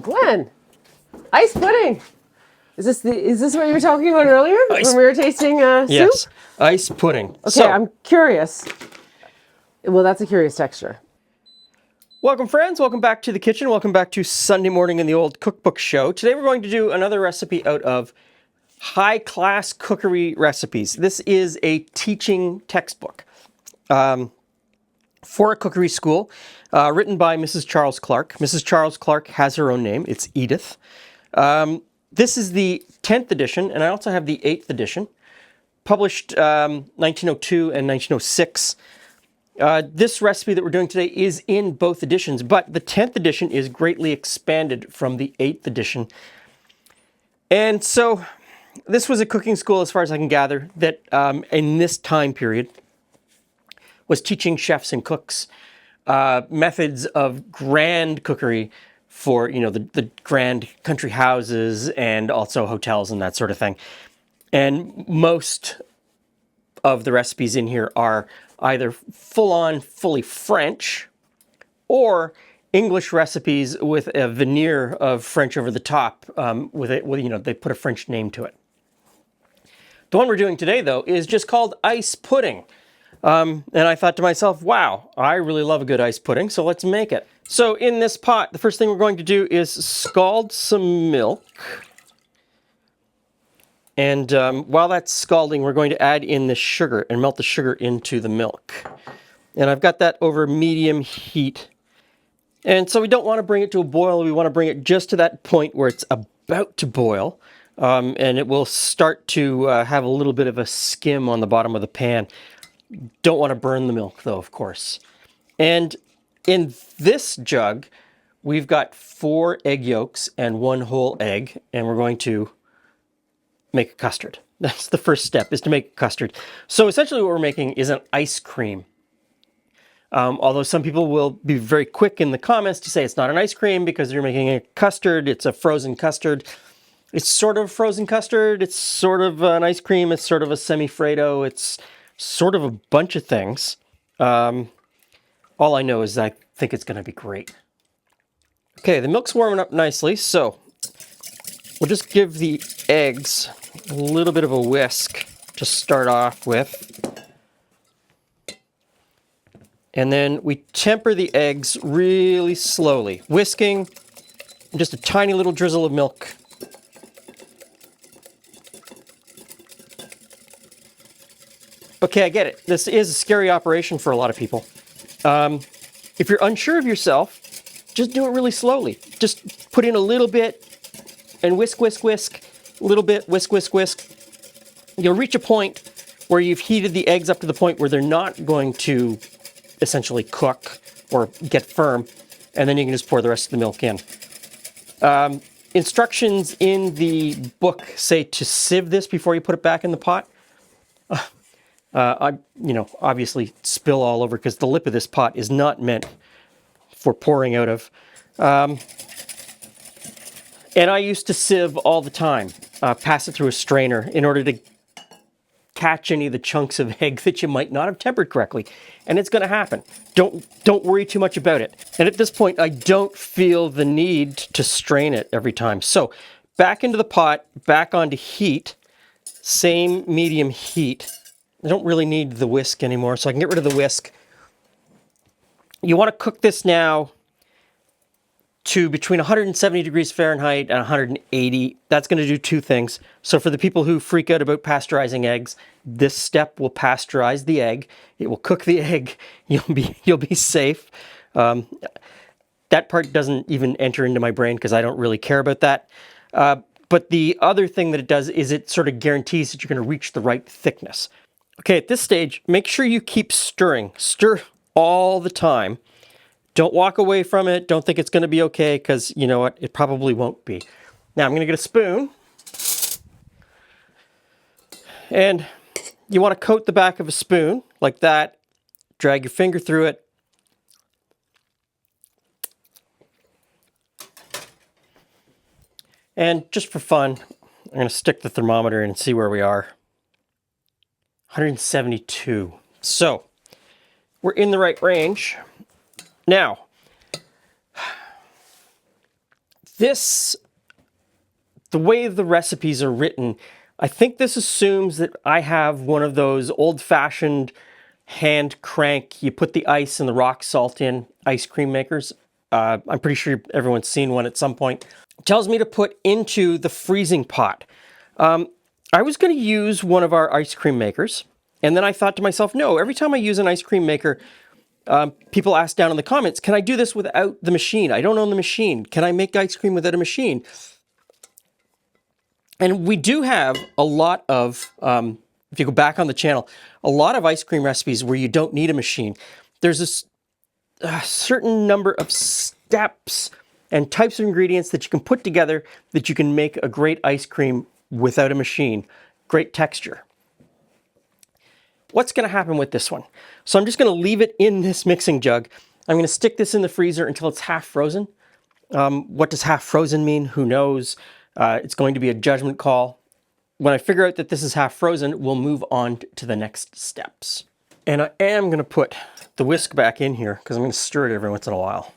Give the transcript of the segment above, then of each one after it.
Glen, ice pudding. Is this what you were talking about earlier when we were tasting soup? Yes, ice pudding. Okay, so, I'm curious. Well, that's a curious texture. Welcome, friends. Welcome back to the kitchen. Welcome back to Sunday morning in the Old Cookbook Show. Today we're going to do another recipe out of Class Cookery Recipes. This is a teaching textbook for a cookery school, written by Mrs. Charles Clark. Mrs. Charles Clark has her own name. It's Edith. This is the 10th edition, and I also have the 8th edition, published 1902 and 1906. This recipe that we're doing today is in both editions, but the 10th edition is greatly expanded from the 8th edition. And so this was a cooking school, as far as I can gather, that in this time period was teaching chefs and cooks methods of grand cookery for, you know, the grand country houses and also hotels and that sort of thing. And most of the recipes in here are either full-on, fully French, or English recipes with a veneer of French over the top. They put a French name to it. The one we're doing today, though, is just called ice pudding. And I thought to myself, wow, I really love a good ice pudding, so let's make it. So in this pot, the first thing we're going to do is scald some milk. And while that's scalding, we're going to add in the sugar and melt the sugar into the milk. And I've got that over medium heat. And so we don't want to bring it to a boil. We want to bring it just to that point where it's about to boil. And it will start to have a little bit of a skim on the bottom of the pan. Don't want to burn the milk, though, of course. And in this jug, we've got 4 egg yolks and 1 whole egg. And we're going to make a custard. That's the first step, is to make a custard. So essentially what we're making is an ice cream. Although some people will be very quick in the comments to say it's not an ice cream because you're making a custard, it's a frozen custard. It's sort of frozen custard, it's sort of an ice cream, it's sort of a semifreddo, it's sort of a bunch of things. All I know is I think it's gonna be great. Okay, the milk's warming up nicely, so we'll just give the eggs a little bit of a whisk to start off with. And then we temper the eggs really slowly, whisking, just a tiny little drizzle of milk. Okay, I get it. This is a scary operation for a lot of people. If you're unsure of yourself, just do it really slowly. Just put in a little bit and whisk, whisk, whisk. A little bit, whisk, whisk, whisk. You'll reach a point where you've heated the eggs up to the point where they're not going to essentially cook or get firm, and then you can just pour the rest of the milk in. Instructions in the book say to sieve this before you put it back in the pot. Obviously spill all over because the lip of this pot is not meant for pouring out of. And I used to sieve all the time, pass it through a strainer in order to catch any of the chunks of egg that you might not have tempered correctly. And it's going to happen. Don't worry too much about it. And at this point, I don't feel the need to strain it every time. So back into the pot, back onto heat, same medium heat. I don't really need the whisk anymore, so I can get rid of the whisk. You want to cook this now to between 170 degrees Fahrenheit and 180. That's going to do 2 things. So for the people who freak out about pasteurizing eggs, this step will pasteurize the egg. It will cook the egg. You'll be safe. That part doesn't even enter into my brain because I don't really care about that. But the other thing that it does is it sort of guarantees that you're going to reach the right thickness. Okay, at this stage, make sure you keep stirring. Stir all the time. Don't walk away from it. Don't think it's going to be okay, because you know what? It probably won't be. Now I'm going to get a spoon. And you want to coat the back of a spoon like that. Drag your finger through it. And just for fun, I'm going to stick the thermometer in and see where we are. 172. So we're in the right range. Now, the way the recipes are written, I think this assumes that I have one of those old-fashioned hand crank, you put the ice and the rock salt in ice cream makers. I'm pretty sure everyone's seen one at some point. It tells me to put into the freezing pot. I was going to use one of our ice cream makers, and then I thought to myself, no, every time I use an ice cream maker, people ask down in the comments, can I do this without the machine? I don't own the machine. Can I make ice cream without a machine? And we do have a lot of, if you go back on the channel, a lot of ice cream recipes where you don't need a machine. There's a certain number of steps and types of ingredients that you can put together that you can make a great ice cream without a machine. Great texture. What's going to happen with this one? So I'm just going to leave it in this mixing jug. I'm going to stick this in the freezer until it's half frozen. What does half frozen mean? Who knows? It's going to be a judgment call. When I figure out that this is half frozen, we'll move on to the next steps. And I am going to put the whisk back in here because I'm going to stir it every once in a while.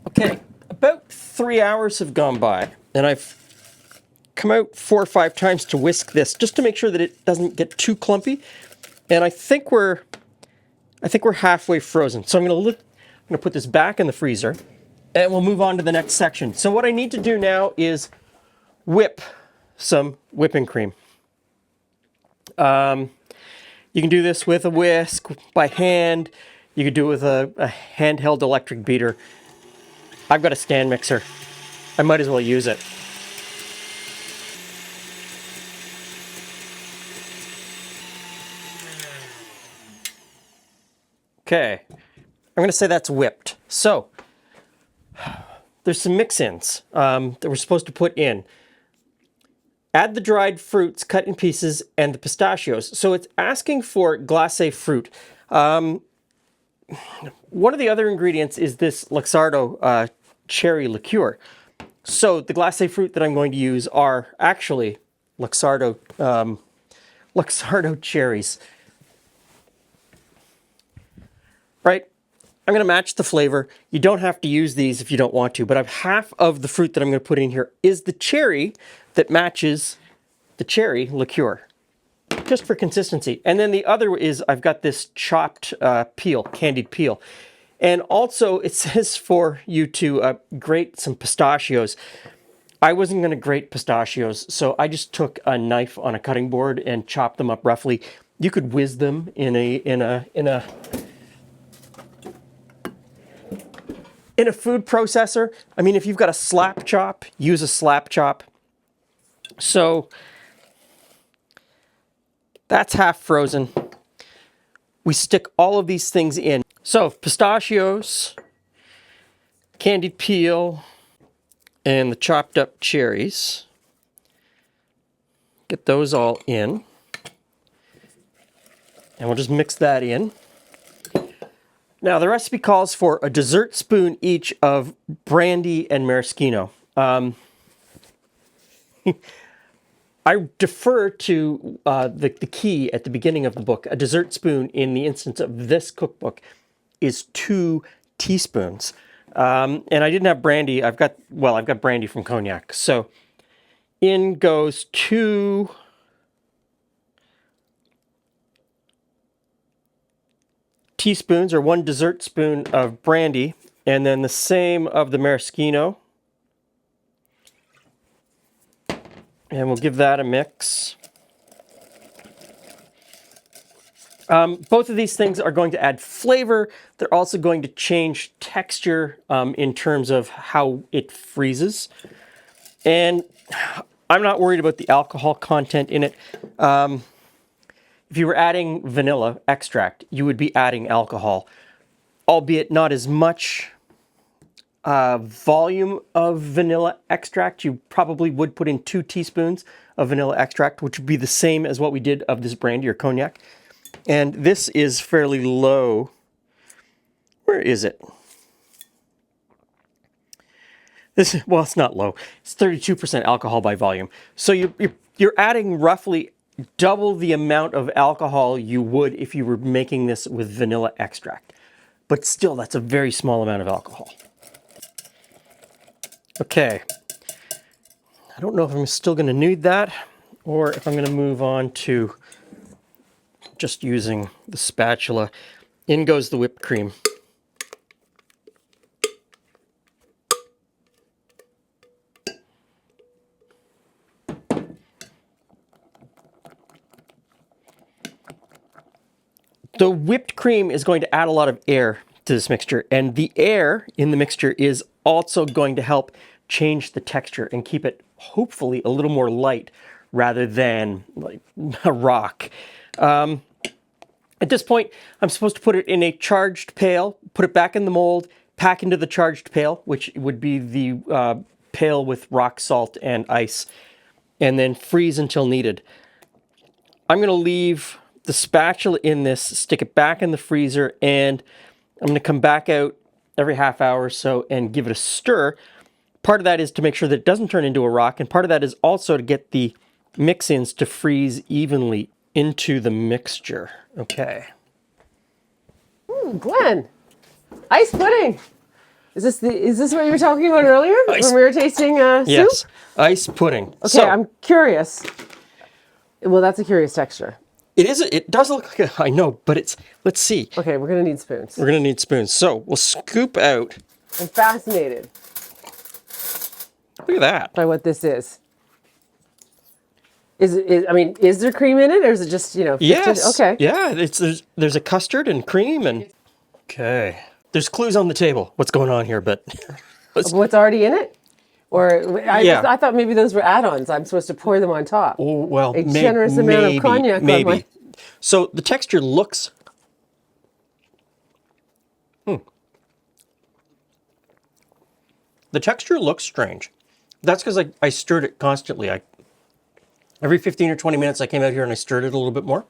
Okay, about 3 hours have gone by, and I've come out 4 or 5 times to whisk this just to make sure that it doesn't get too clumpy. And I think we're halfway frozen. So I'm going to put this back in the freezer, and we'll move on to the next section. So what I need to do now is whip some whipping cream. You can do this with a whisk, by hand. You could do it with a handheld electric beater. I've got a stand mixer. I might as well use it. Okay, I'm going to say that's whipped. So, there's some mix-ins that we're supposed to put in. Add the dried fruits cut in pieces and the pistachios. So it's asking for glacé fruit. One of the other ingredients is this Luxardo cherry liqueur. So the glacé fruit that I'm going to use are actually Luxardo cherries. Right? I'm going to match the flavor. You don't have to use these if you don't want to, but half of the fruit that I'm going to put in here is the cherry that matches the cherry liqueur, just for consistency. And then the other is I've got this chopped peel, candied peel. And also it says for you to grate some pistachios. I wasn't going to grate pistachios, so I just took a knife on a cutting board and chopped them up roughly. You could whiz them in a food processor. I mean, if you've got a slap chop, use a slap chop. So that's half frozen. We stick all of these things in. So pistachios, candied peel, and the chopped up cherries. Get those all in. And we'll just mix that in. Now, the recipe calls for a dessert spoon each of brandy and maraschino. I defer to the key at the beginning of the book. A dessert spoon in the instance of this cookbook is 2 teaspoons. And I didn't have brandy. I've got brandy from cognac. So in goes 2 teaspoons or 1 dessert spoon of brandy, and then the same of the maraschino. And we'll give that a mix. Both of these things are going to add flavor. They're also going to change texture in terms of how it freezes. And I'm not worried about the alcohol content in it. If you were adding vanilla extract, you would be adding alcohol, albeit not as much volume of vanilla extract. You probably would put in 2 teaspoons of vanilla extract, which would be the same as what we did of this brandy or cognac. And this is fairly low. Where is it? Well, it's not low. It's 32% alcohol by volume. So you're adding roughly double the amount of alcohol you would if you were making this with vanilla extract. But still, that's a very small amount of alcohol. Okay. I don't know if I'm still going to need that or if I'm going to move on to just using the spatula. In goes the whipped cream. The whipped cream is going to add a lot of air to this mixture, and the air in the mixture is also going to help change the texture and keep it hopefully a little more light rather than like a rock. At this point, I'm supposed to put it in a charged pail, put it back in the mold, pack into the charged pail, which would be the pail with rock salt and ice, and then freeze until needed. I'm going to leave the spatula in this, stick it back in the freezer, and I'm going to come back out every half hour or so and give it a stir. Part of that is to make sure that it doesn't turn into a rock, and part of that is also to get the mix-ins to freeze evenly into the mixture. Okay. Glen, ice pudding. Is this what you were talking about earlier when we were tasting soup? Yes, ice pudding. Okay, so, I'm curious. Well, that's a curious texture. It does look like I know, but it's, let's see. Okay, we're gonna need spoons. We're gonna need spoons. So we'll scoop out. I'm fascinated Look at that. by what this is. I mean, is there cream in it, or is it just, Yes. Okay. Yeah, there's a custard and cream and... Okay. There's clues on the table. What's going on here, but... What's already in it? Or I thought maybe those were add-ons. I'm supposed to pour them on top. Oh, well, a generous amount of cognac. Maybe. So the texture looks... The texture looks strange. That's because I stirred it constantly. Every 15 or 20 minutes I came out here and I stirred it a little bit more.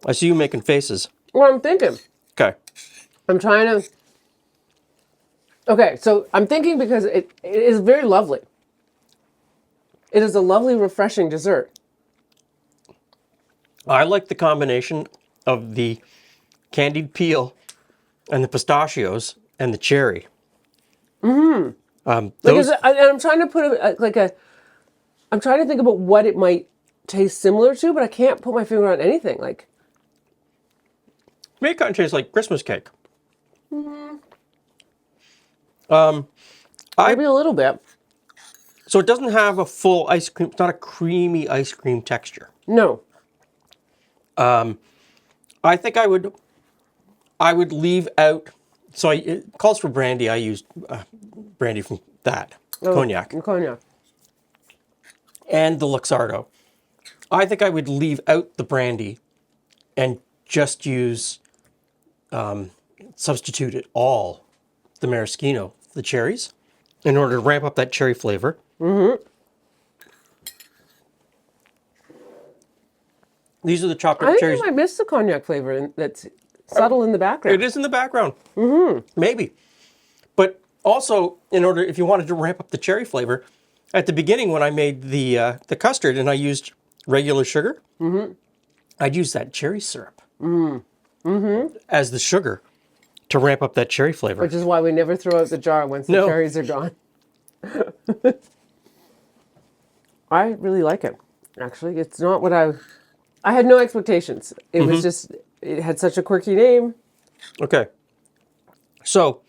I see you making faces. Well, I'm thinking. Okay. I'm trying to... Okay, so I'm thinking because it is very lovely. It is a lovely, refreshing dessert. I like the combination of the candied peel and the pistachios and the cherry. Mm-hmm. I'm trying to put I'm trying to think about what it might taste similar to, but I can't put my finger on anything. Like, maybe it kind of tastes like Christmas cake. Mm-hmm. Maybe a little bit. So it doesn't have a full ice cream. It's not a creamy ice cream texture. No. I think I would leave out. So it calls for brandy. I used brandy from that cognac. Cognac. And the Luxardo. I think I would leave out the brandy and just use, substitute it all, the maraschino, the cherries, in order to ramp up that cherry flavor. Mm-hmm. These are the chocolate cherries. I think I missed the cognac flavor that's subtle in the background. It is in the background. Mm-hmm. Maybe. But also, if you wanted to ramp up the cherry flavor, at the beginning when I made the custard and I used regular sugar, I'd use that cherry syrup as the sugar to ramp up that cherry flavor. Which is why we never throw out the jar once the cherries are gone. I really like it. Actually, it's not what I had no expectations. It was just, it had such a quirky name. Okay. So,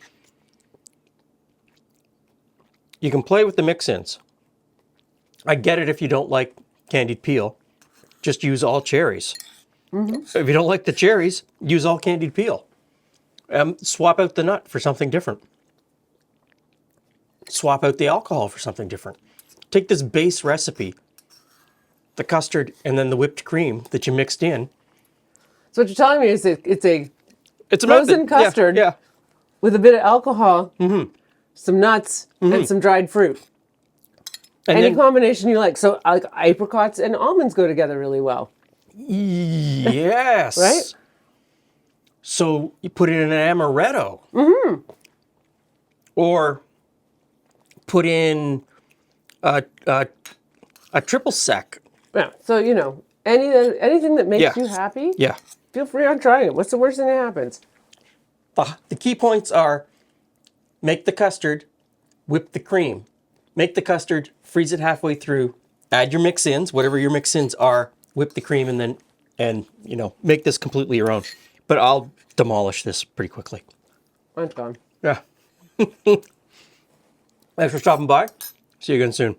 you can play with the mix-ins. I get it if you don't like candied peel. Just use all cherries. If you don't like the cherries, use all candied peel. Swap out the nut for something different. Swap out the alcohol for something different. Take this base recipe, the custard and then the whipped cream that you mixed in. So what you're telling me is it's a It's a frozen method. custard Yeah. with a bit of alcohol, some nuts, and some dried fruit. And Any then, combination you like. So like apricots and almonds go together really well. yes. Right? So you put it in an amaretto. Or put in a triple sec. Yeah. So, anything that makes you happy, Yeah. feel free on trying it. What's the worst thing that happens? The key points are make the custard, whip the cream, make the custard, freeze it halfway through, add your mix-ins, whatever your mix-ins are, whip the cream, and you know, make this completely your own. But I'll demolish this pretty quickly. Mine's gone. Yeah. Thanks for stopping by. See you again soon.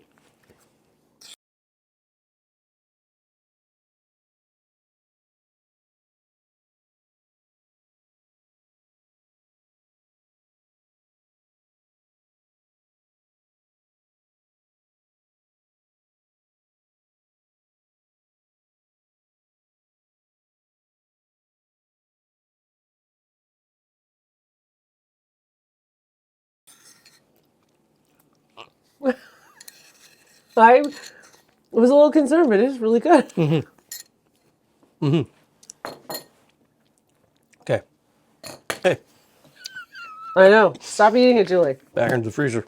I was a little concerned, but it's really good. Okay. Hey, I know. Stop eating it, Julie. back into the freezer.